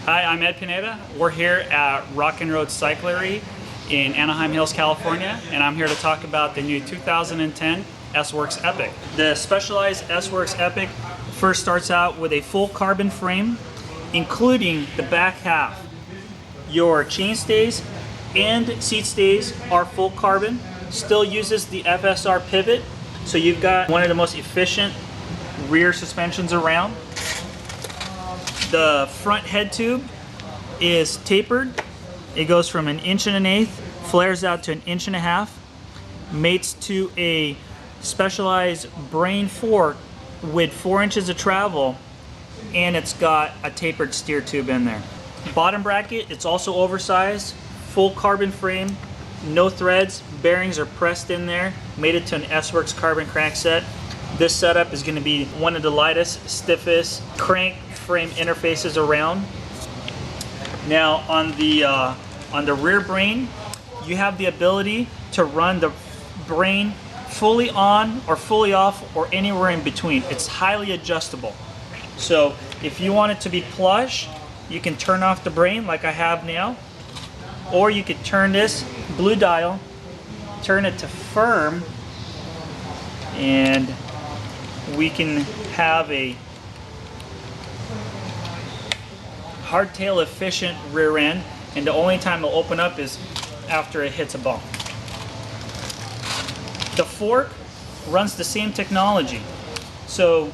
Hi, I'm Ed Pineda. We're here at Rock and Road Cyclery in Anaheim Hills, California, and I'm here to talk about the new 2010 S-Works Epic. The Specialized S-Works Epic first starts out with a full carbon frame, including the back half. Your chain stays and seat stays are full carbon, still uses the FSR pivot, so you've got one of the most efficient rear suspensions around. The front head tube is tapered. It goes from 1 1/8 inch, flares out to 1.5 inches, mates to a Specialized Brain fork with 4 inches of travel, and it's got a tapered steer tube in there. Bottom bracket, it's also oversized, full carbon frame, no threads, bearings are pressed in there, mated to an S-Works carbon crank set. This setup is going to be one of the lightest, stiffest crank frame interfaces around. Now on the rear brain, you have the ability to run the brain fully on or fully off or anywhere in between. It's highly adjustable. So if you want it to be plush, you can turn off the brain like I have now, or you could turn this blue dial, turn it to firm, and we can have a hardtail efficient rear end, and the only time it'll open up is after it hits a bump. The fork runs the same technology. So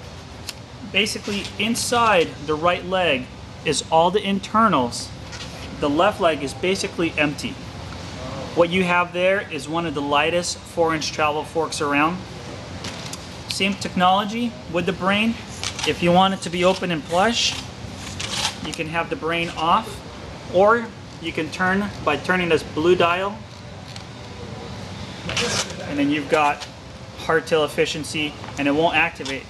basically inside the right leg is all the internals. The left leg is basically empty. What you have there is one of the lightest 4-inch travel forks around. Same technology with the brain. If you want it to be open and plush, you can have the brain off, or you can turn by turning this blue dial, and then you've got hardtail efficiency, and it won't activate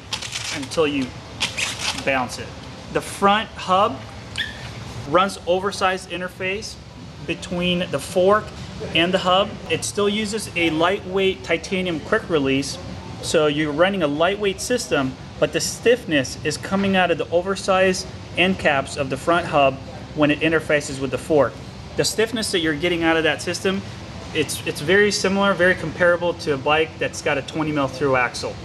until you bounce it. The front hub runs oversized interface between the fork and the hub. It still uses a lightweight titanium quick release, so you're running a lightweight system, but the stiffness is coming out of the oversized end caps of the front hub when it interfaces with the fork. The stiffness that you're getting out of that system, it's very similar, very comparable to a bike that's got a 20mm through axle.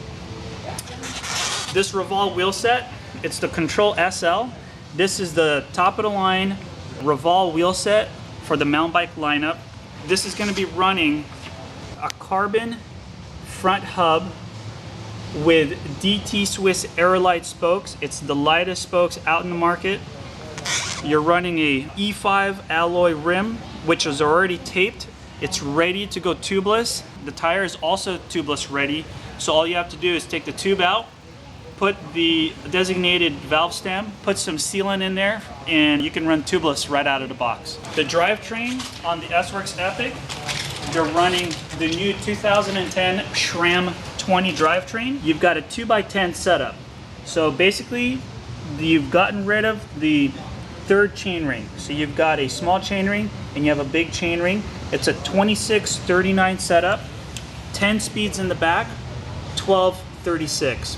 This Revolve wheel set, it's the Control SL. This is the top of the line Revolve wheel set for the mountain bike lineup. This is going to be running a carbon front hub with DT Swiss Aerolite spokes. It's the lightest spokes out in the market. You're running a E5 alloy rim, which is already taped. It's ready to go tubeless. The tire is also tubeless ready. So all you have to do is take the tube out, put the designated valve stem, put some sealant in there, and you can run tubeless right out of the box. The drivetrain on the S-Works Epic, you're running the new 2010 SRAM 20 drivetrain. You've got a 2x10 setup. So basically, you've gotten rid of the third chainring. So you've got a small chainring and you have a big chainring. It's a 26-39 setup, 10 speeds in the back, 12-36.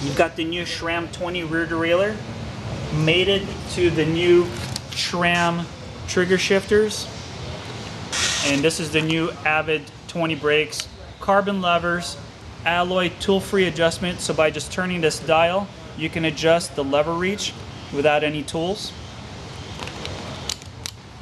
You've got the new SRAM 20 rear derailleur, mated to the new SRAM trigger shifters. And this is the new Avid 20 brakes, carbon levers, alloy tool-free adjustment. So by just turning this dial, you can adjust the lever reach without any tools.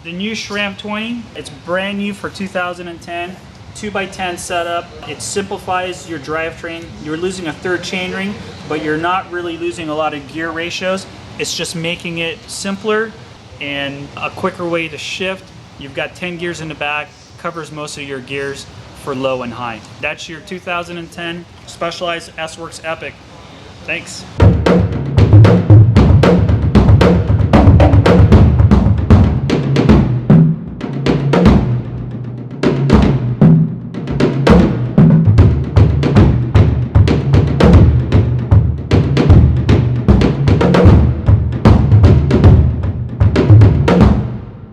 The new SRAM 20, it's brand new for 2010. 2x10 setup. It simplifies your drivetrain. You're losing a third chainring, but you're not really losing a lot of gear ratios. It's just making it simpler and a quicker way to shift. You've got 10 gears in the back, covers most of your gears for low and high. That's your 2010 Specialized S-Works Epic. Thanks.